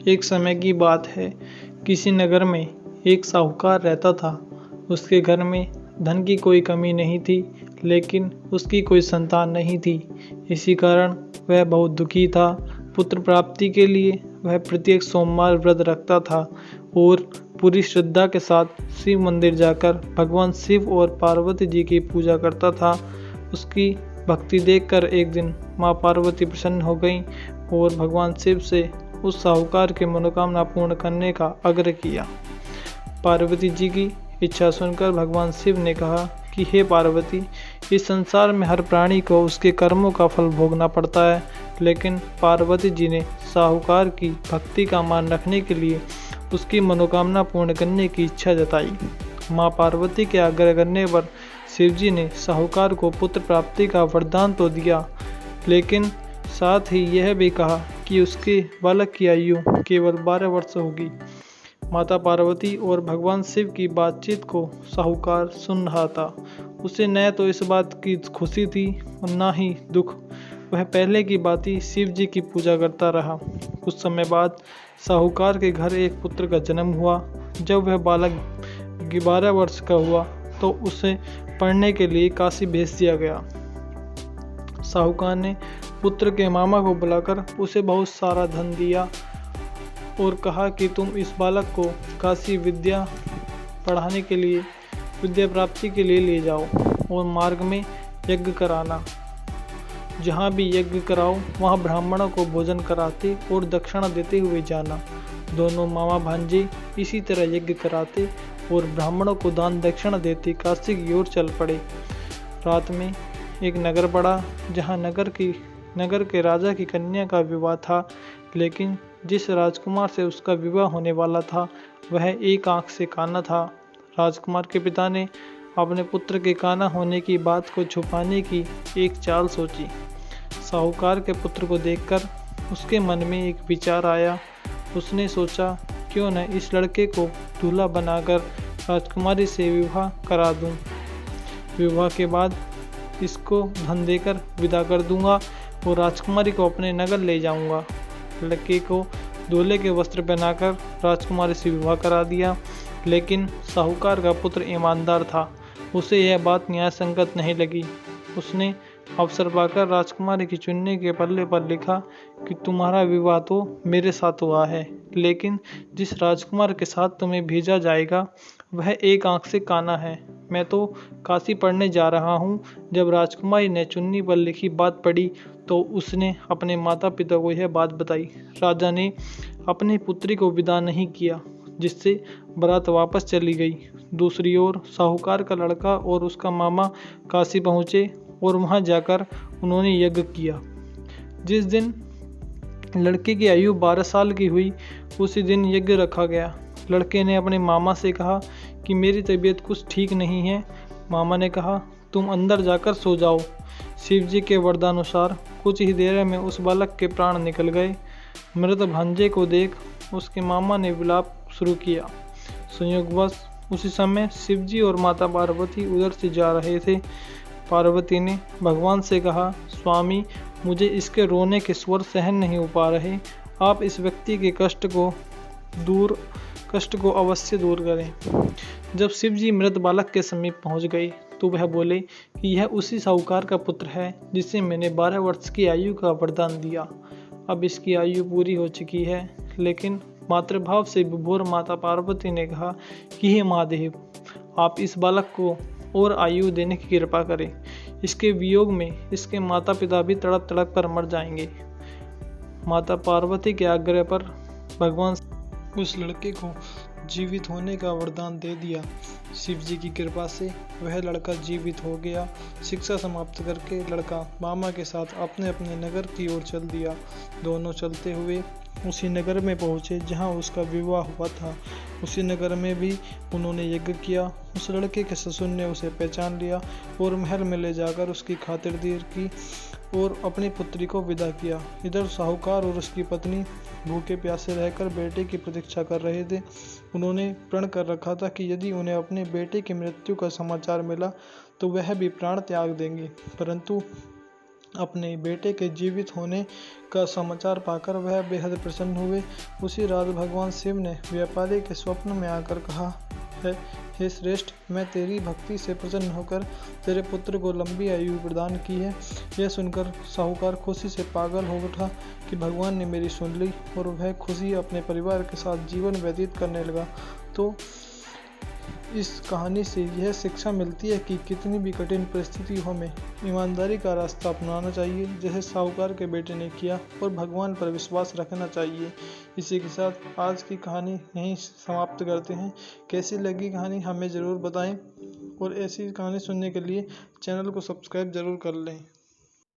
एक समय की बात है। किसी नगर में एक साहूकार रहता था। उसके घर में धन की कोई कमी नहीं थी, लेकिन उसकी कोई संतान नहीं थी। इसी कारण वह बहुत दुखी था। पुत्र प्राप्ति के लिए वह प्रत्येक सोमवार व्रत रखता था और पूरी श्रद्धा के साथ शिव मंदिर जाकर भगवान शिव और पार्वती जी की पूजा करता था। उसकी भक्ति देखकर एक दिन माँ पार्वती प्रसन्न हो गईं और भगवान शिव से उस साहूकार की मनोकामना पूर्ण करने का आग्रह किया। पार्वती जी की इच्छा सुनकर भगवान शिव ने कहा कि हे पार्वती, इस संसार में हर प्राणी को उसके कर्मों का फल भोगना पड़ता है, लेकिन पार्वती जी ने साहूकार की भक्ति का मान रखने के लिए उसकी मनोकामना पूर्ण करने की इच्छा जताई। माँ पार्वती के आग्रह करने पर शिवजी ने साहूकार को पुत्र प्राप्ति का वरदान तो दिया, लेकिन साथ ही यह भी कहा कि उसके बालक की आयु केवल 12 वर्ष होगी। माता पार्वती और भगवान शिव की बातचीत को साहूकार सुन रहा था। उसे न तो इस बात की खुशी थी और न ही दुख। वह पहले की भांति शिव जी की पूजा करता रहा। कुछ समय बाद साहूकार के घर एक पुत्र का जन्म हुआ। जब वह बालक 12 वर्ष का हुआ तो उसे पढ़ने के लिए काशी भेज दिया गया। साहूकार ने पुत्र के मामा को बुलाकर उसे बहुत सारा धन दिया और कहा कि तुम इस बालक को काशी विद्या पढ़ाने के लिए, विद्या प्राप्ति के लिए ले जाओ और मार्ग में यज्ञ कराना। जहाँ भी यज्ञ कराओ वहाँ ब्राह्मणों को भोजन कराते और दक्षिणा देते हुए जाना। दोनों मामा भांजे इसी तरह यज्ञ कराते और ब्राह्मणों को दान दक्षिणा देते काशी की ओर चल पड़े। रात में एक नगर पड़ा जहाँ नगर के राजा की कन्या का विवाह था, लेकिन जिस राजकुमार से उसका विवाह होने वाला था वह एक आंख से काना था। राजकुमार के पिता ने अपने पुत्र के काना होने की बात को छुपाने की एक चाल सोची। साहूकार के पुत्र को देखकर उसके मन में एक विचार आया। उसने सोचा, क्यों न इस लड़के को दूल्हा बनाकर राजकुमारी से विवाह करा दूं। विवाह के बाद इसको धन देकर विदा कर दूंगा और राजकुमारी को अपने नगर ले जाऊंगा। लड़के को दूल्हे के वस्त्र पहनाकर राजकुमारी से विवाह करा दिया, लेकिन साहूकार का पुत्र ईमानदार था। उसे यह बात न्याय संगत नहीं लगी। उसने अवसर पाकर राजकुमारी की चुन्नी के पल्ले पर लिखा कि तुम्हारा विवाह तो मेरे साथ हुआ है, लेकिन जिस राजकुमार के साथ तुम्हें भेजा जाएगा वह एक आंख से काना है। मैं तो काशी पढ़ने जा रहा हूँ। जब राजकुमारी ने चुन्नी पर लिखी बात पढ़ी तो उसने अपने माता पिता को यह बात बताई। राजा ने अपनी पुत्री को विदा नहीं किया, जिससे बारात वापस चली गई। दूसरी ओर साहूकार का लड़का और उसका मामा काशी पहुँचे और वहां जाकर उन्होंने यज्ञ किया। जिस दिन लड़के की आयु 12 साल की हुई, उसी दिन यज्ञ रखा गया। लड़के ने अपने मामा से कहा कि मेरी तबीयत कुछ ठीक नहीं है। मामा ने कहा, तुम अंदर जाकर सो जाओ। शिव जी के वरदानुसार कुछ ही देर में उस बालक के प्राण निकल गए। मृत भांजे को देख उसके मामा ने विलाप शुरू किया। संयोगवश उसी समय शिव जी और माता पार्वती उधर से जा रहे थे। पार्वती ने भगवान से कहा, स्वामी, मुझे इसके रोने के स्वर सहन नहीं हो पा रहे। आप इस व्यक्ति के कष्ट को अवश्य दूर करें। जब शिव जी मृत बालक के समीप पहुंच गए तो वह बोले कि यह उसी साहूकार का पुत्र है जिसे मैंने 12 वर्ष की आयु का वरदान दिया। अब इसकी आयु पूरी हो चुकी है। लेकिन मातृभाव से विभोर माता पार्वती ने कहा कि हे महादेव, आप इस बालक को और आयु देने की कृपा करें। इसके वियोग में इसके माता पिता भी तड़प तड़प कर मर जाएंगे। माता पार्वती के आग्रह पर भगवान उस लड़के को जीवित होने का वरदान दे दिया। शिव जी की कृपा से वह लड़का जीवित हो गया। शिक्षा समाप्त करके लड़का मामा के साथ अपने अपने नगर की ओर चल दिया। दोनों चलते हुए उसी नगर में पहुँचे जहाँ उसका विवाह हुआ था। उसी नगर में भी उन्होंने यज्ञ किया। उस लड़के के ससुर ने उसे पहचान लिया और महल में ले जाकर उसकी खातिरदारी की और अपनी पुत्री को विदा किया। इधर साहूकार और उसकी पत्नी भूखे प्यासे रहकर बेटे की प्रतीक्षा कर रहे थे। उन्होंने प्रण कर रखा था कि यदि उन्हें अपने बेटे की मृत्यु का समाचार मिला तो वह भी प्राण त्याग देंगे, परंतु अपने बेटे के जीवित होने का समाचार पाकर वह बेहद प्रसन्न हुए। उसी रात भगवान शिव ने व्यापारी के स्वप्न में आकर कहा है, हे श्रेष्ठ, मैं तेरी भक्ति से प्रसन्न होकर तेरे पुत्र को लंबी आयु प्रदान की है। यह सुनकर साहूकार खुशी से पागल हो उठा कि भगवान ने मेरी सुन ली, और वह खुशी अपने परिवार के साथ जीवन व्यतीत करने लगा। तो इस कहानी से यह शिक्षा मिलती है कि कितनी भी कठिन परिस्थितियों में ईमानदारी का रास्ता अपनाना चाहिए, जैसे साहूकार के बेटे ने किया, और भगवान पर विश्वास रखना चाहिए। इसी के साथ आज की कहानी यहीं समाप्त करते हैं। कैसी लगी कहानी हमें ज़रूर बताएं, और ऐसी कहानी सुनने के लिए चैनल को सब्सक्राइब ज़रूर कर लें।